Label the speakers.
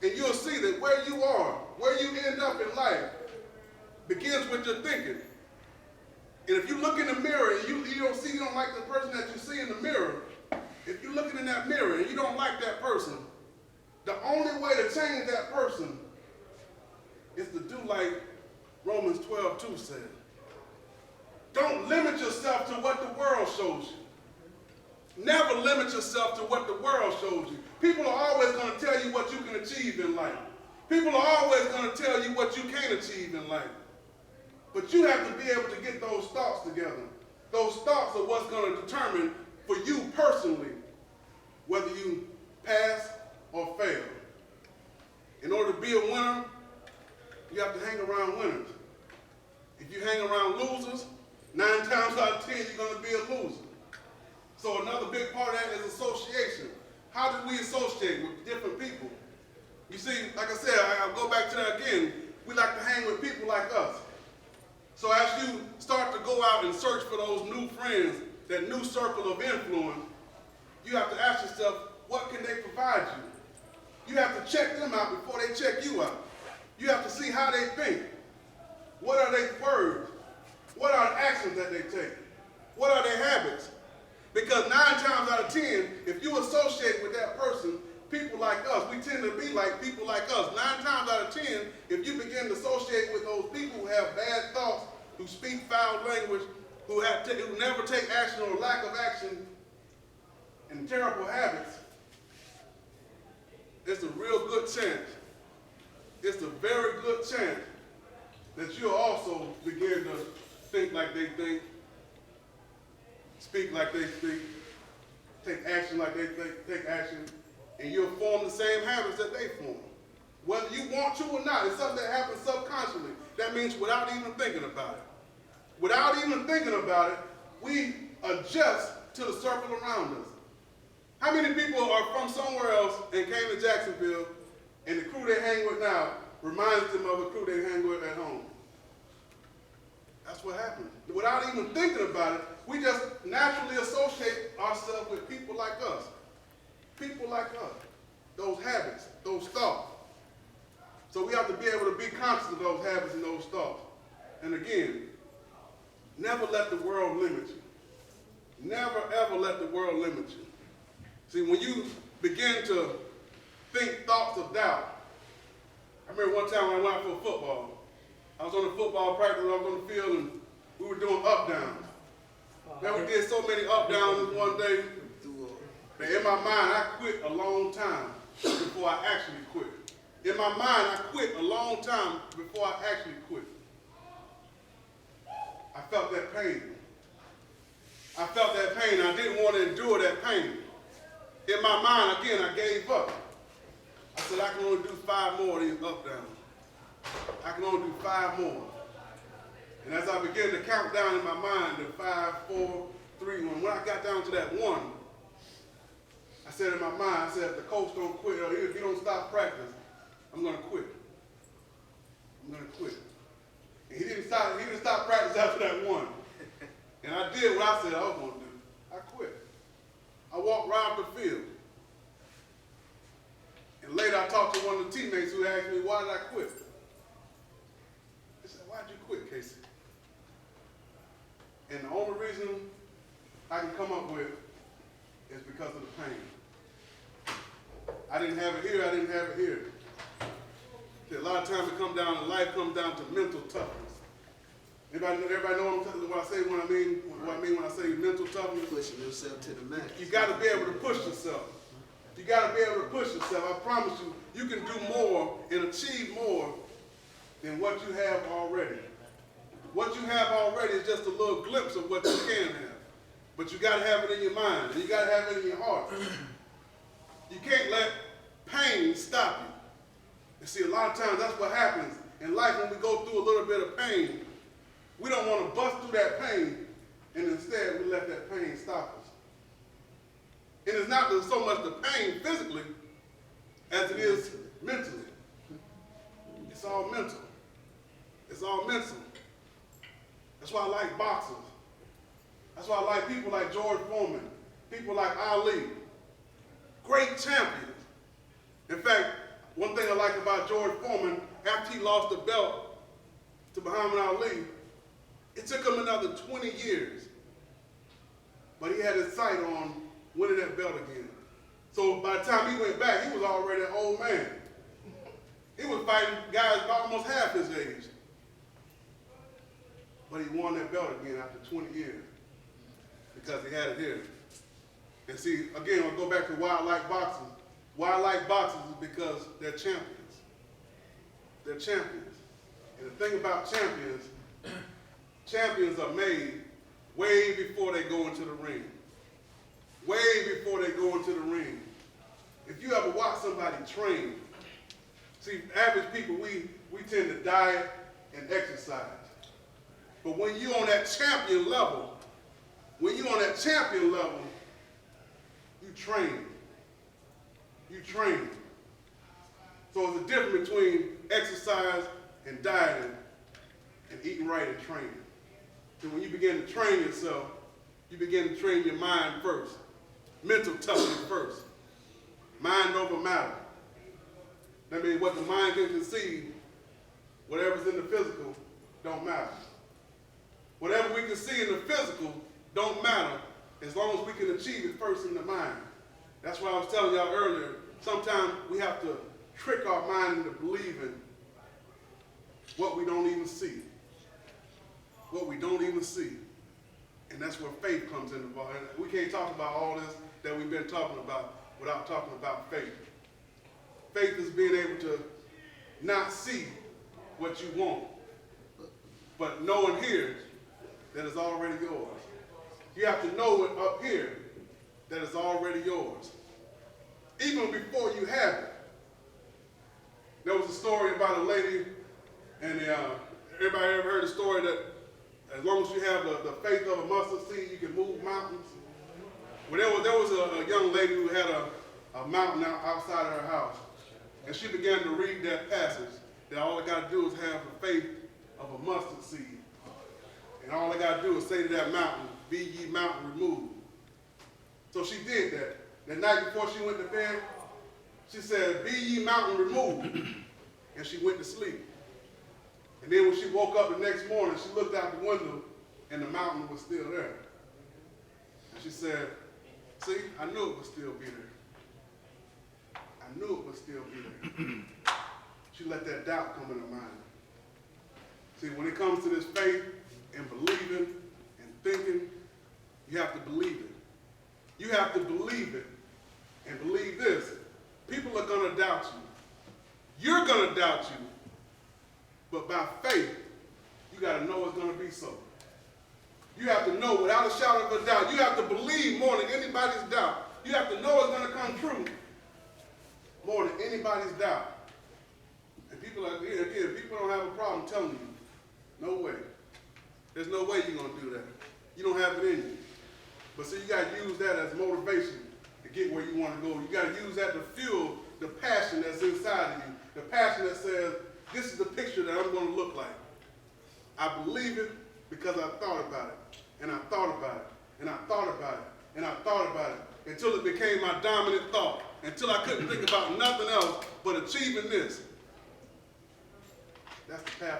Speaker 1: And you'll see that where you are, where you end up in life, begins with your thinking. And if you look in the mirror and you don't like the person that you see in the mirror, if you're looking in that mirror and you don't like that person, the only way to change that person is to do like Romans 12:2 said. Don't limit yourself to what the world shows you. Never limit yourself to what the world shows you. People are always going to tell you what you can achieve in life. People are always going to tell you what you can't achieve in life. But you have to be able to get those thoughts together. Those thoughts are what's going to determine for you personally whether you pass or fail. In order to be a winner, you have to hang around winners. If you hang around losers, 9 times out of 10 you're going to be a loser. So another big part of that is association. How do we associate with different people? You see, like I said, I'll go back to that again. We like to hang with people like us. So as you start to go out and search for those new friends, that new circle of influence, you have to ask yourself, what can they provide you? You have to check them out before they check you out. You have to see how they think. What are their words? What are the actions that they take? What are their habits? Because 9 times out of 10, if you associate with that person, people like us, we tend to be like people like us. 9 times out of 10, if you begin to associate with those people who have bad thoughts, who speak foul language, who never take action or lack of action, and terrible habits, it's a real good chance. It's a very good chance that you'll also begin to think like they think, speak like they speak, take action like they take action, and you'll form the same habits that they form. Whether you want to or not, it's something that happens subconsciously. That means without even thinking about it. Without even thinking about it, we adjust to the circle around us. How many people are from somewhere else and came to Jacksonville, and the crew they hang with now reminds them of a crew they hang with at home? That's what happens. Without even thinking about it, we just naturally associate ourselves with people like us. People like us. Those habits, those thoughts. So we have to be able to be conscious of those habits and those thoughts. And again, never let the world limit you. Never, ever let the world limit you. See, when you begin to think thoughts of doubt, I remember one time when I went out for football. I was on the football practice, I was on the field, and we were doing up-downs. Man, we did so many up-downs one day that in my mind, I quit a long time before I actually quit. In my mind, I quit a long time before I actually quit. I felt that pain. I felt that pain. I didn't want to endure that pain. In my mind, again, I gave up. I said, I can only do 5 more of these up-downs. I can only do 5 more. And as I began to count down in my mind, the 5, 4, 3, 1, when I got down to that 1, I said in my mind, I said, if the coach don't quit, or if you don't stop practice, I'm going to quit. I'm going to quit. And he didn't stop practice after that 1. And I did what I said I was going to do. I quit. I walked right off the field. And later I talked to one of the teammates who asked me, why did I quit? They said, why did you quit, Casey? And the only reason I can come up with is because of the pain. I didn't have it here, I didn't have it here. See, a lot of times life comes down to mental toughness. Everybody know what I mean when I say mental toughness?
Speaker 2: Pushing yourself to the max.
Speaker 1: You got to be able to push yourself. You got to be able to push yourself. I promise you, you can do more and achieve more than what you have already. What you have already is just a little glimpse of what you can have. But you got to have it in your mind, and you got to have it in your heart. You can't let pain stop you. You see, a lot of times that's what happens in life when we go through a little bit of pain. We don't want to bust through that pain, and instead we let that pain stop us. And it's not so much the pain physically as it is mentally. It's all mental. It's all mental. That's why I like boxers. That's why I like people like George Foreman, people like Ali, great champions. In fact, one thing I like about George Foreman, after he lost the belt to Muhammad Ali, it took him another 20 years. But he had his sight on winning that belt again. So by the time he went back, he was already an old man. He was fighting guys about almost half his age. But he won that belt again after 20 years because he had it here. And see, again, I'll go back to why I like boxing. Why I like boxing is because they're champions. They're champions. And the thing about champions, champions are made way before they go into the ring. Way before they go into the ring. If you ever watch somebody train, see, average people, we tend to diet and exercise. But when you're on that champion level, you train. You train. So there's a difference between exercise and dieting and eating right and training. So when you begin to train yourself, you begin to train your mind first. Mental toughness first. Mind over matter. That means what the mind can conceive, whatever's in the physical, don't matter. Whatever we can see in the physical don't matter as long as we can achieve it first in the mind. That's why I was telling y'all earlier, sometimes we have to trick our mind into believing what we don't even see. What we don't even see. And that's where faith comes into play. We can't talk about all this that we've been talking about without talking about faith. Faith is being able to not see what you want, but know and hear that it's already yours. You have to know it up here that it's already yours. Even before you have it. There was a story about a lady, and everybody ever heard the story that as long as you have the faith of a mustard seed, you can move mountains? Well, there was a young lady who had a mountain outside of her house, and she began to read that passage, that all I got to do is have the faith of a mustard seed. And all I got to do is say to that mountain, be ye mountain removed. So she did that. The night before she went to bed, she said, be ye mountain removed. And she went to sleep. And then when she woke up the next morning, she looked out the window and the mountain was still there. And she said, see, I knew it would still be there. I knew it would still be there. She let that doubt come in her mind. See, when it comes to this faith and believing and thinking, you have to believe it. You have to believe it and believe this. People are going to doubt you. You're going to doubt you. But by faith, you got to know it's going to be so. You have to know without a shadow of a doubt. You have to believe more than anybody's doubt. You have to know it's going to come true more than anybody's doubt. And people are, again, people don't have a problem telling you, no way. There's no way you're going to do that. You don't have it in you. But see, you got to use that as motivation to get where you want to go. You got to use that to fuel the passion that's inside of you. The passion that says, this is the picture that I'm going to look like. I believe it because I thought about it. And I thought about it. And I thought about it. And I thought about it. Until it became my dominant thought. Until I couldn't think about nothing else but achieving this. That's the path.